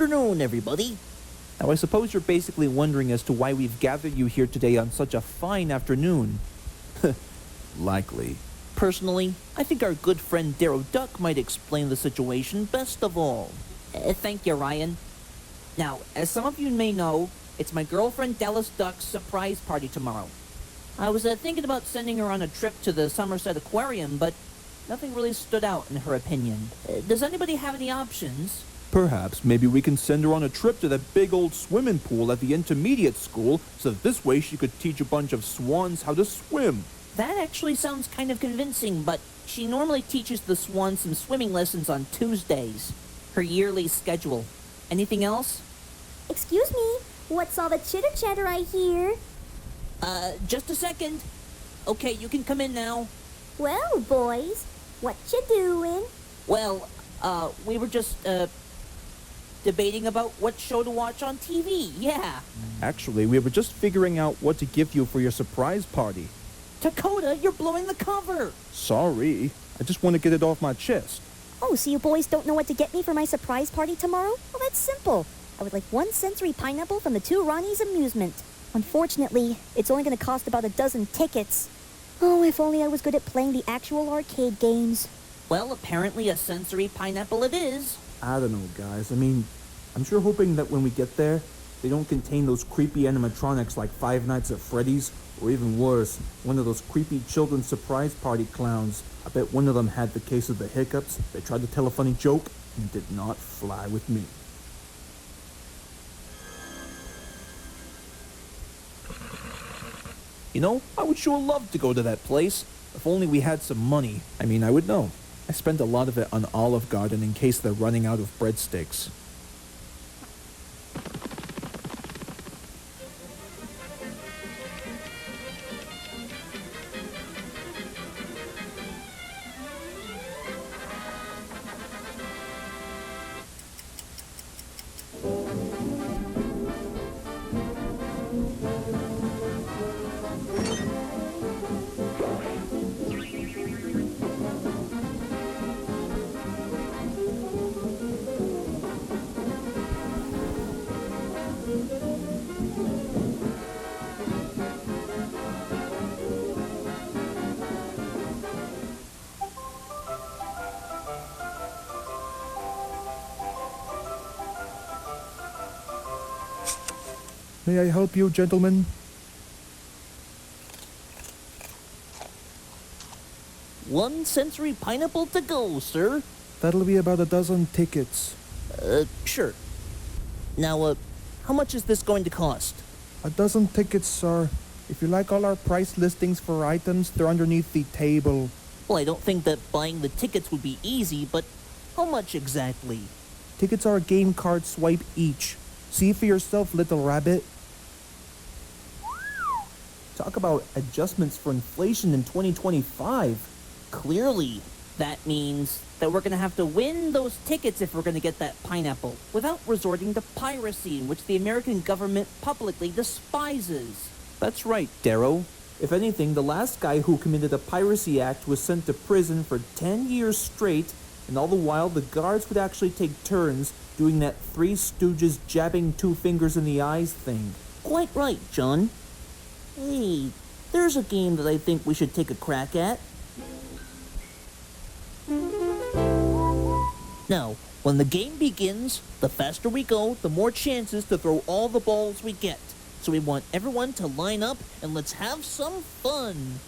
afternoon, everybody. Now, I suppose you're basically wondering as to why we've gathered you here today on such a fine afternoon. Likely. Personally, I think our good friend Darrow Duck might explain the situation best of all. Thank you, Ryan. Now, as some of you may know, it's my girlfriend Dallas Duck's surprise party tomorrow. I was thinking about sending her on a trip to the Somerset Aquarium, but nothing really stood out in her opinion. Does anybody have any options? Perhaps maybe we can send her on a trip to that big old swimming pool at the intermediate school, so that this way she could teach a bunch of swans how to swim. That actually sounds kind of convincing, but she normally teaches the swans some swimming lessons on Tuesdays. Her yearly schedule. Anything else? Excuse me, what's all the chitter-chatter I hear? Just a second. Okay, you can come in now. Well, boys, what you doing? Well, we were just, debating about what show to watch on TV, yeah. Actually, we were just figuring out what to give you for your surprise party. Dakota, you're blowing the cover! Sorry, I just want to get it off my chest. Oh, so you boys don't know what to get me for my surprise party tomorrow? Well, that's simple. I would like 1 sensory pineapple from the 2 Ronnie's Amusement. Unfortunately, it's only going to cost about a dozen tickets. Oh, if only I was good at playing the actual arcade games. Well, apparently a sensory pineapple it is. I don't know, guys. I mean, I'm sure hoping that when we get there, they don't contain those creepy animatronics like Five Nights at Freddy's, or even worse, one of those creepy children's surprise party clowns. I bet one of them had the case of the hiccups. They tried to tell a funny joke, and it did not fly with me. You know, I would sure love to go to that place. If only we had some money. I mean, I would know. I spend a lot of it on Olive Garden in case they're running out of breadsticks. May I help you, gentlemen? One sensory pineapple to go, sir. That'll be about a dozen tickets. Sure. Now, how much is this going to cost? A dozen tickets, sir. If you like all our price listings for items, they're underneath the table. Well, I don't think that buying the tickets would be easy, but how much exactly? Tickets are a game card swipe each. See for yourself, little rabbit. Talk about adjustments for inflation in 2025. Clearly, that means that we're going to have to win those tickets if we're going to get that pineapple, without resorting to piracy, which the American government publicly despises. That's right, Darrow. If anything, the last guy who committed a piracy act was sent to prison for 10 years straight, and all the while the guards would actually take turns doing that Three Stooges jabbing 2 fingers in the eyes thing. Quite right, John. Hey, there's a game that I think we should take a crack at. Now, when the game begins, the faster we go, the more chances to throw all the balls we get. So we want everyone to line up and let's have some fun.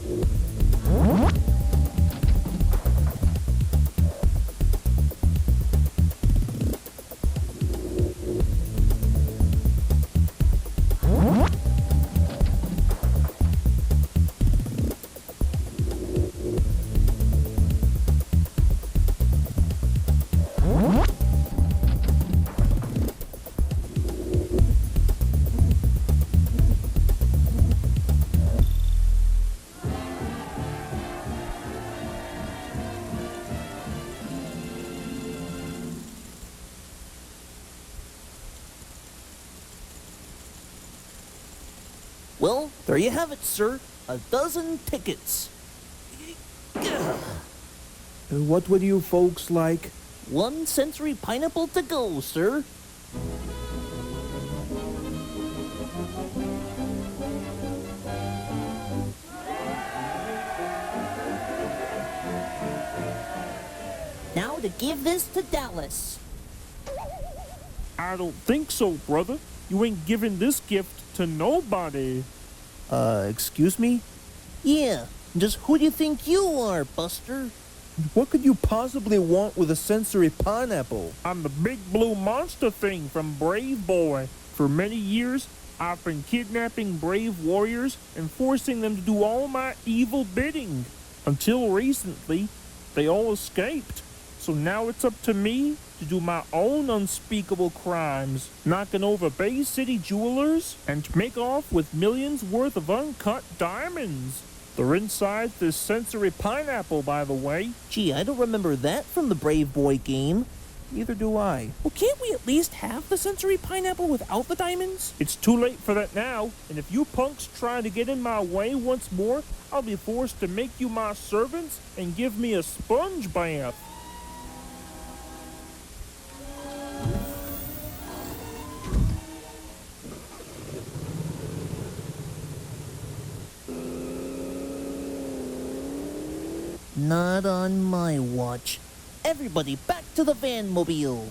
Well, there you have it, sir. A dozen tickets. What would you folks like? One sensory pineapple to go, sir. to give this to Dallas. I don't think so, brother. You ain't giving this gift to nobody. Excuse me? Yeah, just who do you think you are, Buster? What could you possibly want with a sensory pineapple? I'm the big blue monster thing from Brave Boy. For many years, I've been kidnapping brave warriors and forcing them to do all my evil bidding. Until recently, they all escaped. So now it's up to me to do my own unspeakable crimes, knocking over Bay City jewelers and to make off with millions worth of uncut diamonds. They're inside this sensory pineapple, by the way. Gee, I don't remember that from the Brave Boy game. Neither do I. Well, can't we at least have the sensory pineapple without the diamonds? It's too late for that now, and if you punks try to get in my way once more, I'll be forced to make you my servants and give me a sponge bath. Not on my watch. Everybody back to the van-mobile.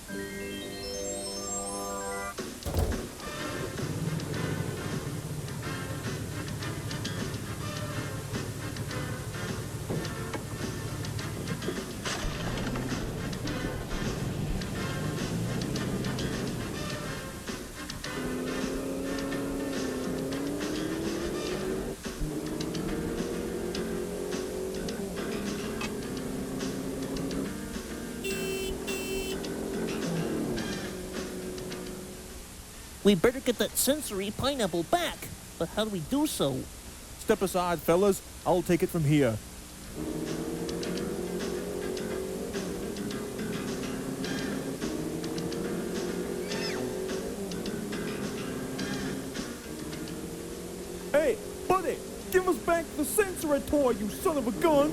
We better get that sensory pineapple back. But how do we do so? Step aside, fellas. I'll take it from here. Hey, buddy, give us back the sensory toy, you son of a gun!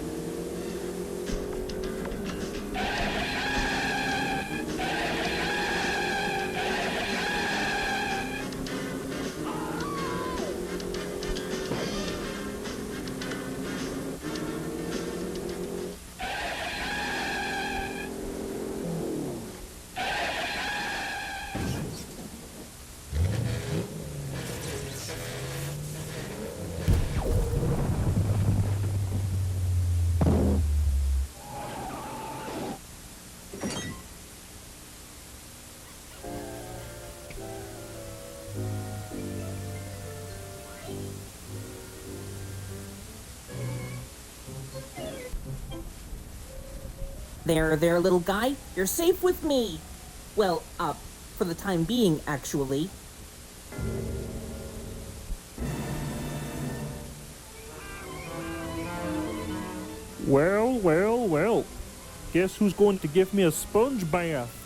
There, little guy. You're safe with me. Well, for the time being, actually. Well, well, well. Guess who's going to give me a sponge bath?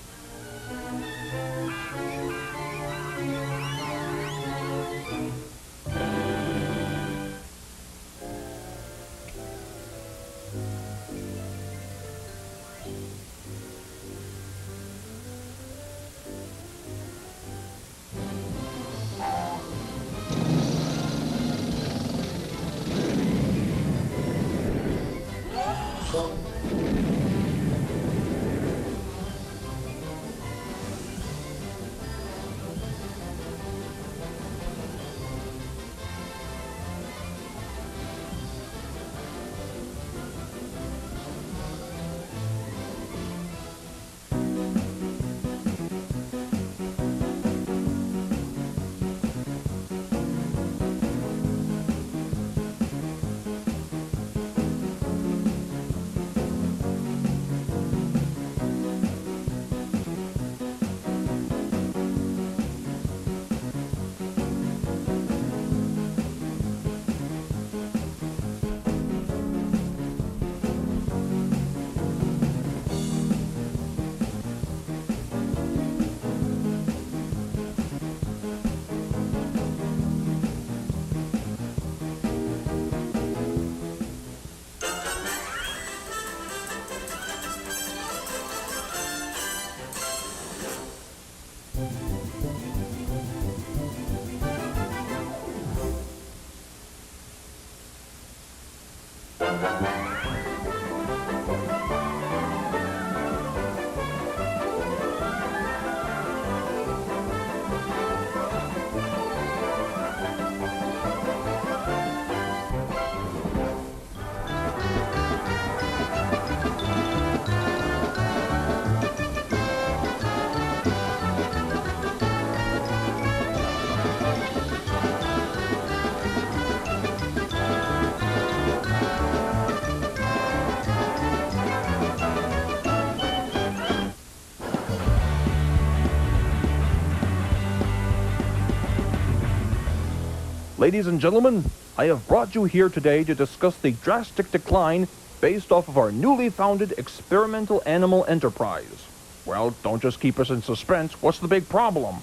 Ladies and gentlemen, I have brought you here today to discuss the drastic decline based off of our newly founded experimental animal enterprise. Well, don't just keep us in suspense. What's the big problem?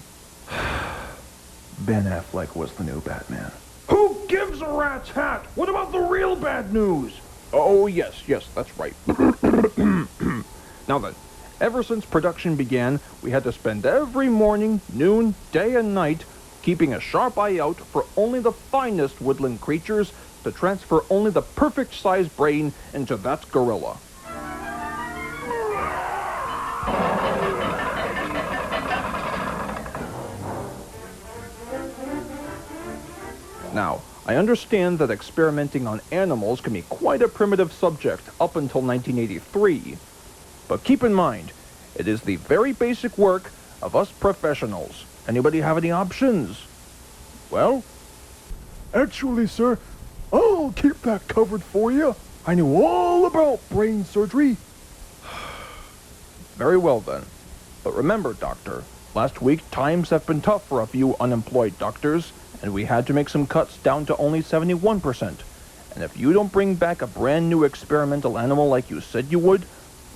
Ben Affleck was the new Batman. Who gives a rat's hat? What about the real bad news? Oh, yes, that's right. Now then, ever since production began, we had to spend every morning, noon, day and night keeping a sharp eye out for only the finest woodland creatures to transfer only the perfect sized brain into that gorilla. Now, I understand that experimenting on animals can be quite a primitive subject up until 1983. But keep in mind, it is the very basic work of us professionals. Anybody have any options? Well? Actually, sir, I'll keep that covered for you. I knew all about brain surgery. Very well then. But remember, Doctor, last week times have been tough for a few unemployed doctors, and we had to make some cuts down to only 71%. And if you don't bring back a brand new experimental animal like you said you would,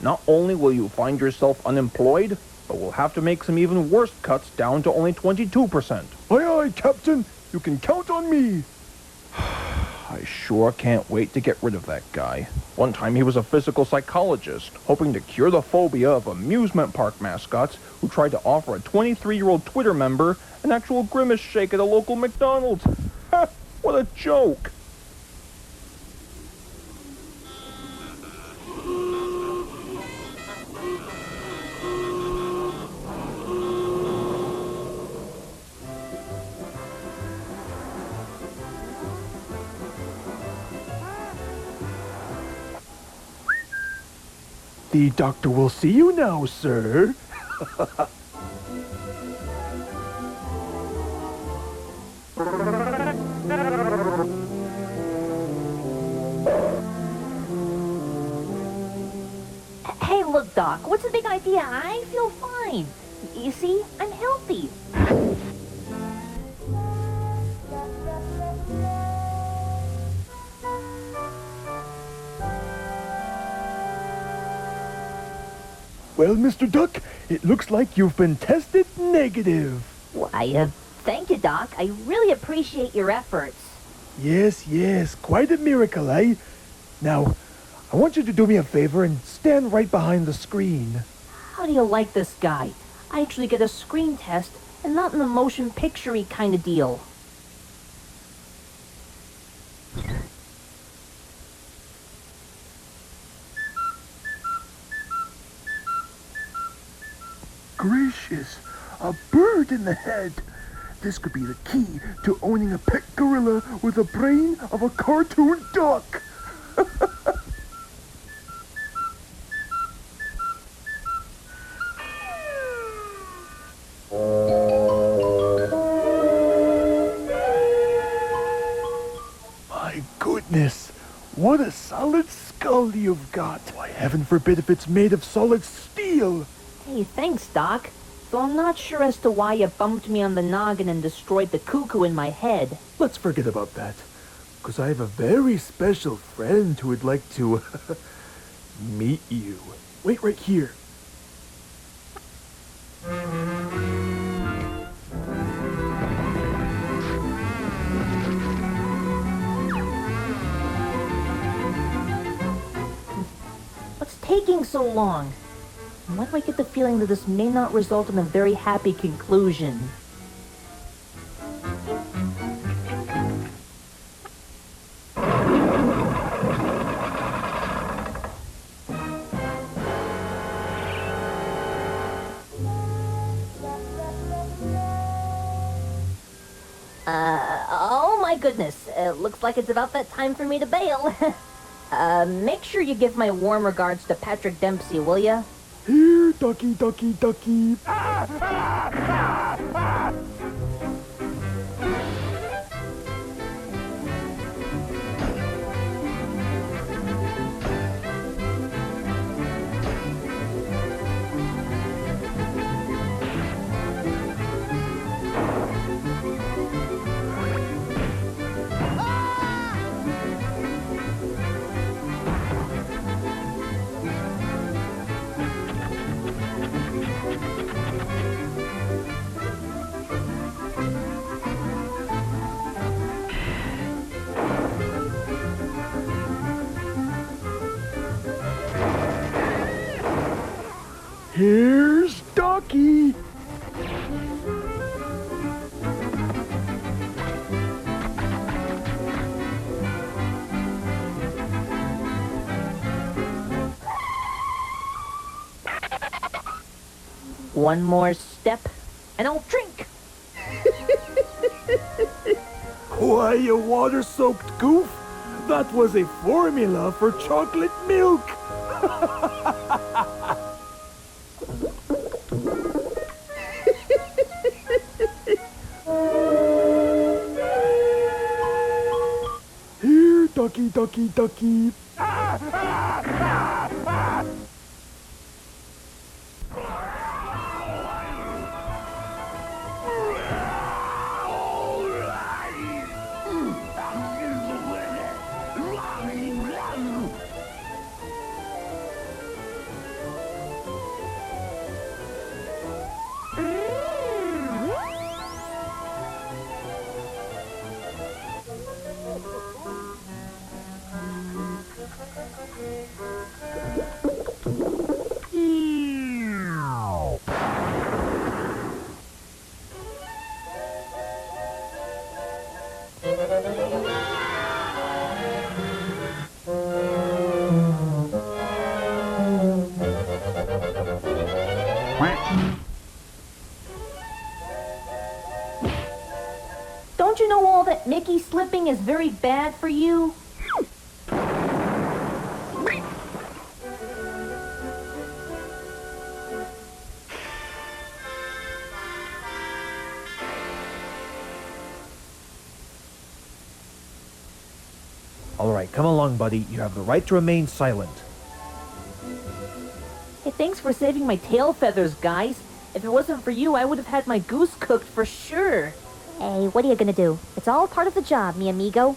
not only will you find yourself unemployed, but we'll have to make some even worse cuts down to only 22%. Aye, aye, Captain. You can count on me. I sure can't wait to get rid of that guy. One time he was a physical psychologist, hoping to cure the phobia of amusement park mascots who tried to offer a 23-year-old Twitter member an actual grimace shake at a local McDonald's. Ha! What a joke! The doctor will see you now, sir. Hey, look, Doc, what's the big idea? I feel fine. You see, I'm healthy. Well, Mr. Duck, it looks like you've been tested negative. Why, thank you, Doc. I really appreciate your efforts. Yes, quite a miracle, eh? Now, I want you to do me a favor and stand right behind the screen. How do you like this guy? I actually get a screen test and not in the motion picture-y kind of deal. Gracious, a bird in the head. This could be the key to owning a pet gorilla with the brain of a cartoon duck. My goodness, what a solid skull you've got. Why, heaven forbid if it's made of solid steel. Hey, thanks, Doc. Though I'm not sure as to why you bumped me on the noggin and destroyed the cuckoo in my head. Let's forget about that, because I have a very special friend who would like to meet you. Wait right here. What's taking so long? And why do I get the feeling that this may not result in a very happy conclusion? Oh my goodness. Looks like it's about that time for me to bail. Make sure you give my warm regards to Patrick Dempsey, will ya? Here, ducky, ducky, ducky. Here's Ducky. One more step, and I'll drink. Why, you water-soaked goof? That was a formula for chocolate milk. Here, ducky, ducky, ducky. Don't you know all that Mickey slipping is very bad for you? All right, come along, buddy. You have the right to remain silent. Hey, thanks for saving my tail feathers, guys. If it wasn't for you, I would have had my goose cooked for sure. Hey, what are you gonna do? It's all part of the job, mi amigo.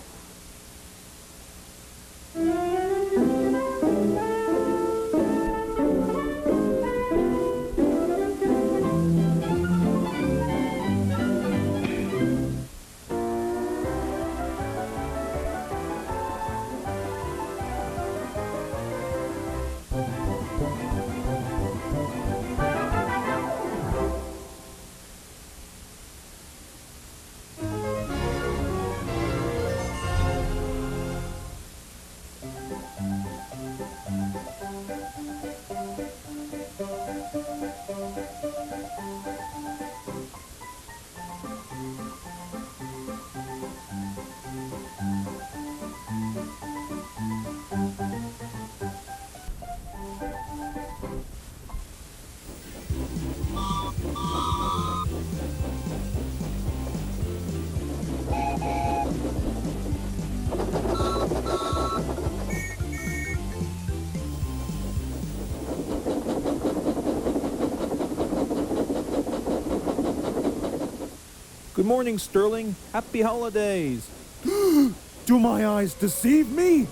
Good morning, Sterling. Happy holidays. Do my eyes deceive me?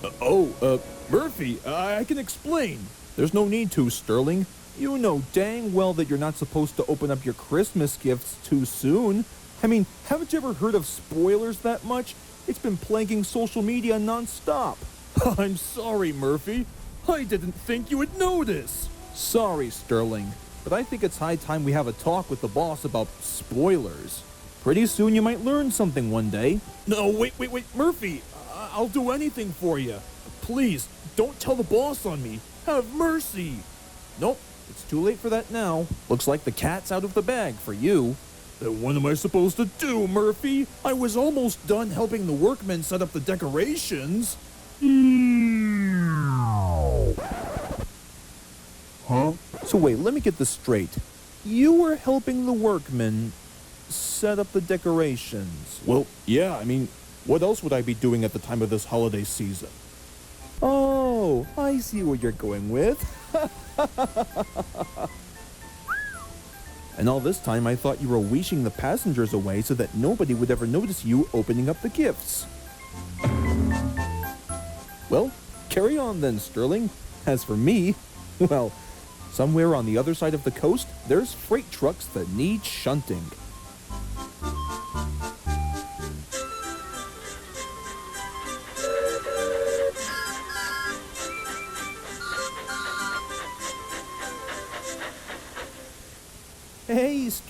Murphy, I can explain. There's no need to, Sterling. You know dang well that you're not supposed to open up your Christmas gifts too soon. I mean, haven't you ever heard of spoilers that much? It's been plaguing social media nonstop. I'm sorry, Murphy. I didn't think you would notice. Sorry, Sterling, but I think it's high time we have a talk with the boss about spoilers. Pretty soon you might learn something one day. No, wait, Murphy. I'll do anything for you. Please, don't tell the boss on me. Have mercy. Nope, it's too late for that now. Looks like the cat's out of the bag for you. Then what am I supposed to do, Murphy? I was almost done helping the workmen set up the decorations. Huh? So wait, let me get this straight. You were helping the workmen set up the decorations. Well, yeah, I mean, what else would I be doing at the time of this holiday season? Oh, I see what you're going with. And all this time I thought you were wishing the passengers away so that nobody would ever notice you opening up the gifts. Well, carry on then, Sterling. As for me, well, somewhere on the other side of the coast, there's freight trucks that need shunting.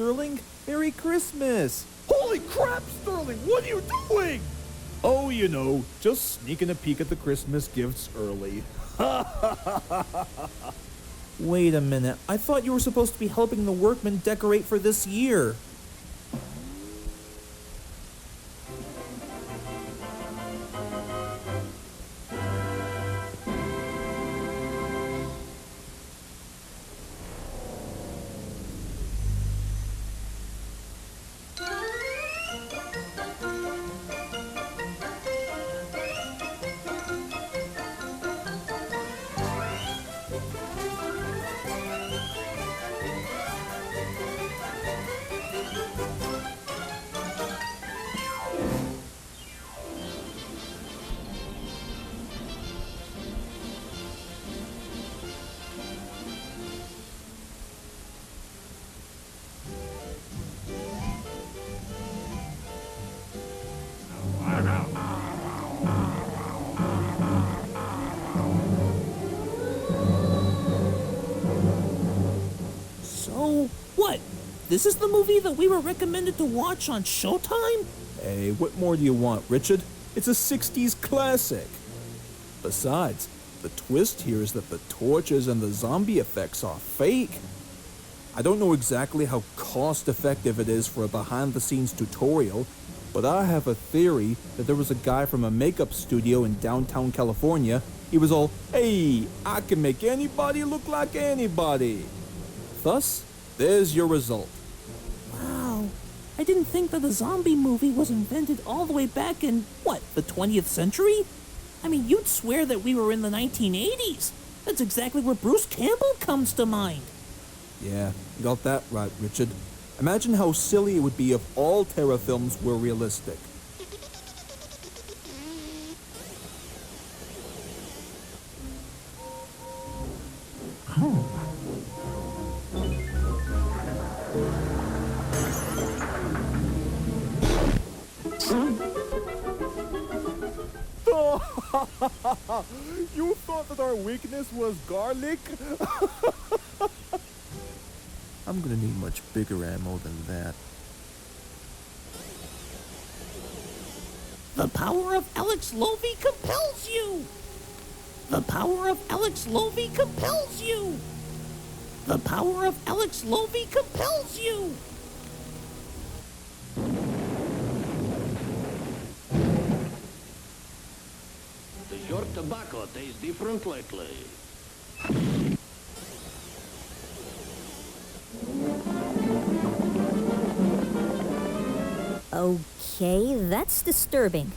Sterling. Merry Christmas. Holy crap, Sterling! What are you doing? Oh, you know, just sneaking a peek at the Christmas gifts early. Wait a minute. I thought you were supposed to be helping the workmen decorate for this year. So, what? This is the movie that we were recommended to watch on Showtime? Hey, what more do you want, Richard? It's a 60s classic. Besides, the twist here is that the torches and the zombie effects are fake. I don't know exactly how cost-effective it is for a behind-the-scenes tutorial, but I have a theory that there was a guy from a makeup studio in downtown California. He was all, "Hey, I can make anybody look like anybody." Thus, there's your result. Wow. I didn't think that a zombie movie was invented all the way back in, what, the 20th century? I mean, you'd swear that we were in the 1980s. That's exactly where Bruce Campbell comes to mind. Yeah, you got that right, Richard. Imagine how silly it would be if all terror films were realistic. You thought that our weakness was garlic? I'm gonna need much bigger ammo than that. The power of Alex Lovey compels you! The power of Alex Lovey compels you! The power of Alex Lovey compels you! Your tobacco tastes different lately. Okay, that's disturbing.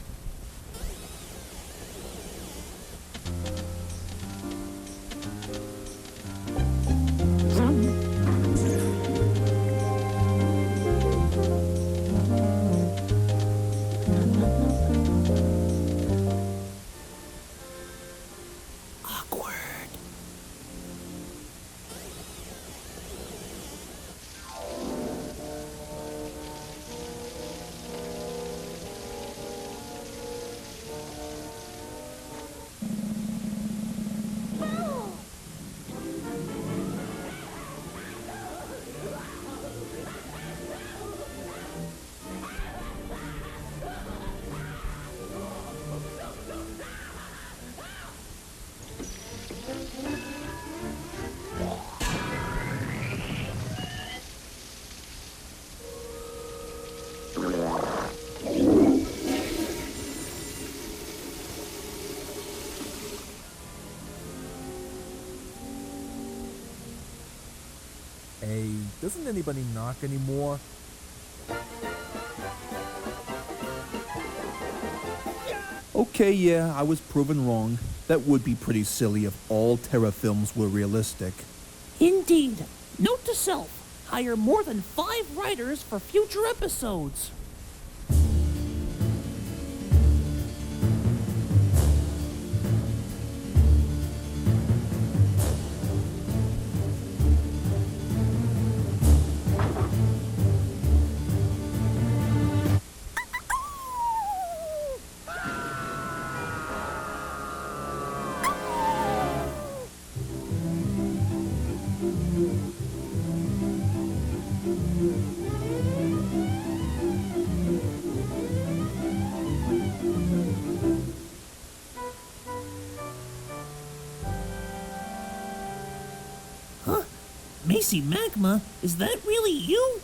Hey, doesn't anybody knock anymore? Okay, yeah, I was proven wrong. That would be pretty silly if all terror films were realistic. Indeed. Note to self, hire more than 5 writers for future episodes. Spicy magma? Is that really you?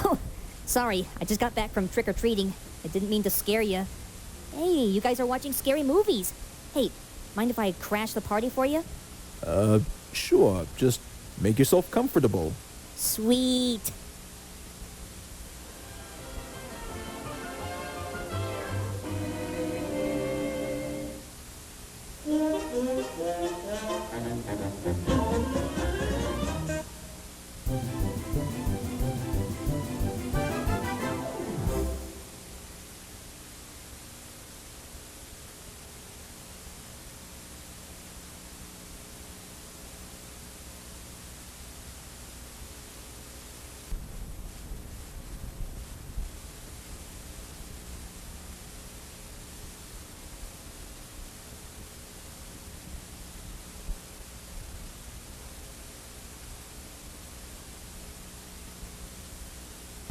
Oh, sorry, I just got back from trick-or-treating. I didn't mean to scare you. Hey, you guys are watching scary movies. Hey, mind if I crash the party for you? Sure. Just make yourself comfortable. Sweet.